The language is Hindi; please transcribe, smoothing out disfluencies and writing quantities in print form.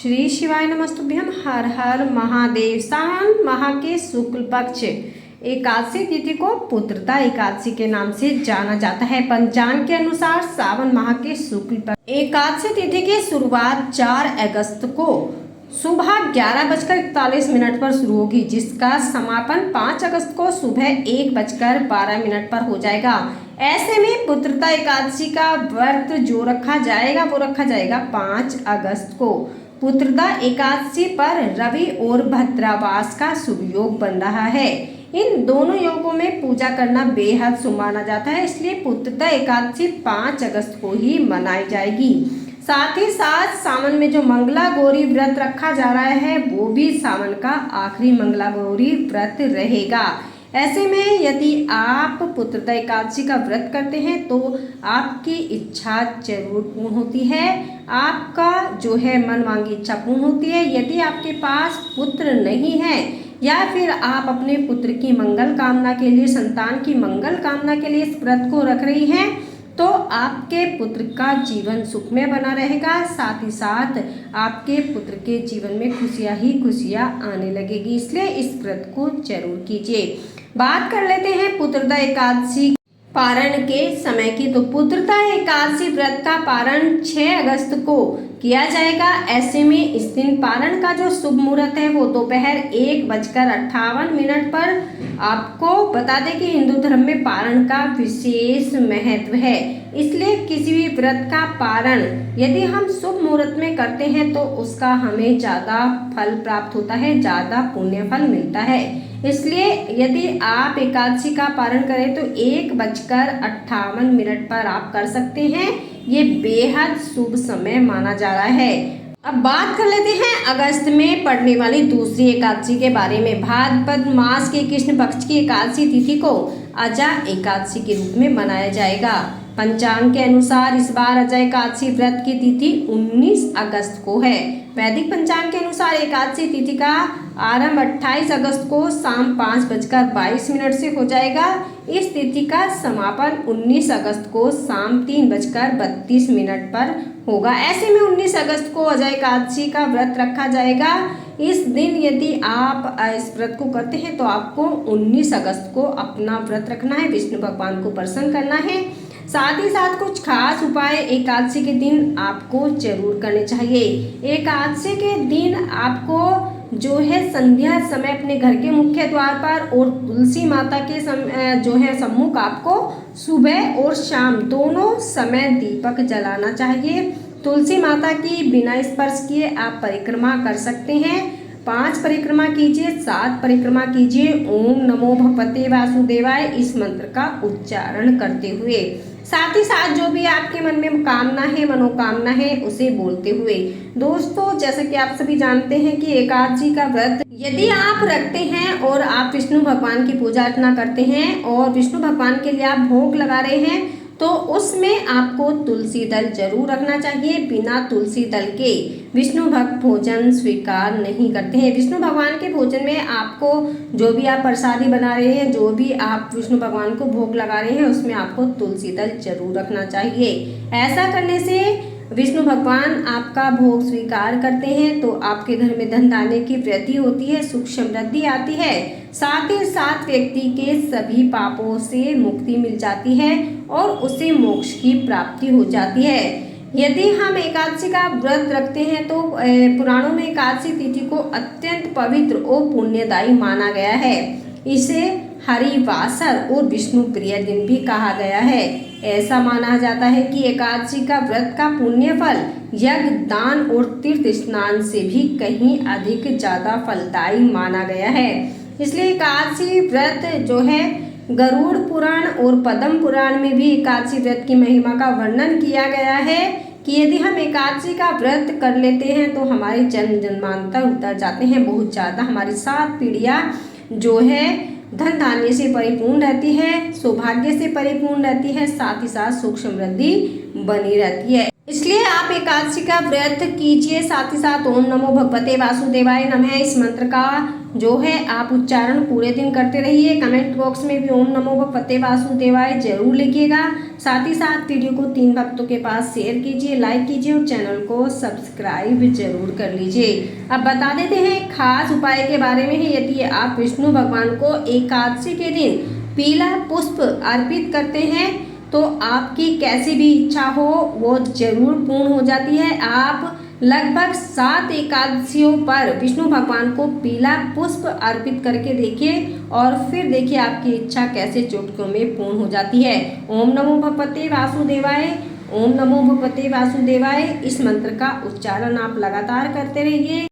श्री शिवाय नमस्तुभ्यम। हर हर महादेव। सावन माह के शुक्ल पक्ष एकादशी तिथि को पुत्रदा एकादशी के नाम से जाना जाता है। पंचांग के अनुसार सावन माह के शुक्ल पक्ष एकादशी तिथि की शुरुआत 4 अगस्त को सुबह 11:41 पर शुरू होगी, जिसका समापन 5 अगस्त को सुबह 1:12 पर हो जाएगा। ऐसे में पुत्रदा एकादशी का व्रत जो रखा जाएगा वो रखा जाएगा 5 अगस्त को। पुत्रदा एकादशी पर रवि और भद्रावास का शुभ योग बन रहा है। इन दोनों योगों में पूजा करना बेहद शुभ माना जाता है, इसलिए पुत्रदा एकादशी 5 अगस्त को ही मनाई जाएगी। साथ ही साथ सावन में जो मंगला गौरी व्रत रखा जा रहा है वो भी सावन का आखिरी मंगला गौरी व्रत रहेगा। ऐसे में यदि आप पुत्रदा एकादशी का व्रत करते हैं तो आपकी इच्छा जरूर पूर्ण होती है, आपका जो है मन मांगी इच्छा पूर्ण होती है। यदि आपके पास पुत्र नहीं है या फिर आप अपने पुत्र की मंगल कामना के लिए, संतान की मंगल कामना के लिए इस व्रत को रख रही हैं, तो आपके पुत्र का जीवन सुखमय बना रहेगा। साथ ही साथ आपके पुत्र के जीवन में खुशियां ही खुशियां आने लगेगी, इसलिए इस व्रत को जरूर कीजिए। बात कर लेते हैं पुत्रदा एकादशी पारण के समय की। तो पुत्रदा एकादशी व्रत का पारण 6 अगस्त को किया जाएगा। ऐसे में इस दिन पारण का जो शुभ मुहूर्त है वो दोपहर 1:58 पर। आपको बता दें कि हिंदू धर्म में पारण का विशेष महत्व है, इसलिए किसी भी व्रत का पारण यदि हम शुभ मुहूर्त में करते हैं तो उसका हमें ज़्यादा फल प्राप्त होता है, ज़्यादा पुण्य फल मिलता है। इसलिए यदि आप एकादशी का पारण करें तो 1:58 पर आप कर सकते हैं। ये बेहद शुभ समय माना जा रहा है। अब बात कर लेते हैं अगस्त में पड़ने वाली दूसरी एकादशी के बारे में। भाद्रपद मास के कृष्ण पक्ष की एकादशी तिथि को अजा एकादशी के रूप में मनाया जाएगा। पंचांग के अनुसार इस बार अजा एकादशी व्रत की तिथि 19 अगस्त को है। वैदिक पंचांग के अनुसार एकादशी तिथि का आरंभ 28 अगस्त को शाम 5:22 से हो जाएगा। इस तिथि का समापन 19 अगस्त को शाम 3:32 पर होगा। ऐसे में 19 अगस्त को अजा एकादशी का व्रत रखा जाएगा। इस दिन यदि आप इस व्रत को करते हैं तो आपको 19 अगस्त को अपना व्रत रखना है, विष्णु भगवान को प्रसन्न करना है। साथ ही साथ कुछ खास उपाय एकादशी के दिन आपको जरूर करने चाहिए। एकादशी के दिन आपको जो है संध्या समय अपने घर के मुख्य द्वार पर और तुलसी माता के जो है सम्मुख आपको सुबह और शाम दोनों समय दीपक जलाना चाहिए। तुलसी माता की बिना स्पर्श किए आप परिक्रमा कर सकते हैं। 5 परिक्रमा कीजिए, 7 परिक्रमा कीजिए। ओम नमो भगवते वासुदेवाय इस मंत्र का उच्चारण करते हुए। साथ ही साथ जो भी आपके मन में कामना है, मनोकामना है, उसे बोलते हुए। दोस्तों, जैसा कि आप सभी जानते हैं कि एकादशी का व्रत यदि आप रखते हैं और आप विष्णु भगवान की पूजा अर्चना करते हैं और विष्णु भगवान के लिए आप भोग लगा रहे हैं तो उसमें आपको तुलसी दल जरूर रखना चाहिए। बिना तुलसी दल के विष्णु भक्त भोजन स्वीकार नहीं करते हैं। विष्णु भगवान के भोजन में आपको जो भी आप प्रसादी बना रहे हैं, जो भी आप विष्णु भगवान को भोग लगा रहे हैं, उसमें आपको तुलसी दल जरूर रखना चाहिए। ऐसा करने से विष्णु भगवान आपका भोग स्वीकार करते हैं तो आपके घर में धन धान्य की वृद्धि होती है, सुख समृद्धि आती है। साथ ही साथ व्यक्ति के सभी पापों से मुक्ति मिल जाती है और उसे मोक्ष की प्राप्ति हो जाती है। यदि हम एकादशी का व्रत रखते हैं तो पुराणों में एकादशी तिथि को अत्यंत पवित्र और पुण्यदायी माना गया है। इसे हरिवासर और विष्णु प्रिय दिन भी कहा गया है। ऐसा माना जाता है कि एकादशी का व्रत का पुण्य फल यज्ञ, दान और तीर्थ स्नान से भी कहीं अधिक ज़्यादा फलदायी माना गया है। इसलिए एकादशी व्रत जो है गरुड़ पुराण और पद्म पुराण में भी एकादशी व्रत की महिमा का वर्णन किया गया है कि यदि हम एकादशी का व्रत कर लेते हैं तो हमारे जन्म जन्मांतर उतर जाते हैं। बहुत ज़्यादा हमारी 7 पीढ़ियाँ जो है धन धान्य से परिपूर्ण रहती है, सौभाग्य से परिपूर्ण रहती है, साथ ही साथ सुख समृद्धि बनी रहती है। इसलिए आप एकादशी का व्रत कीजिए, साथ ही साथ ओम नमो भगवते वासुदेवाय नमः इस मंत्र का जो है आप उच्चारण पूरे दिन करते रहिए। कमेंट बॉक्स में भी ओम नमो भगवते वासुदेवाय जरूर लिखिएगा। साथ ही साथ वीडियो को 3 भक्तों के पास शेयर कीजिए, लाइक कीजिए और चैनल को सब्सक्राइब जरूर कर लीजिए। अब बता देते हैं खास उपाय के बारे में। यदि आप विष्णु भगवान को एकादशी के दिन पीला पुष्प अर्पित करते हैं तो आपकी कैसी भी इच्छा हो वो जरूर पूर्ण हो जाती है। आप लगभग 7 एकादशियों पर विष्णु भगवान को पीला पुष्प अर्पित करके देखिए और फिर देखिए आपकी इच्छा कैसे चुटकियों में पूर्ण हो जाती है। ओम नमो भगवते वासुदेवाय, ओम नमो भगवते वासुदेवाय इस मंत्र का उच्चारण आप लगातार करते रहिए।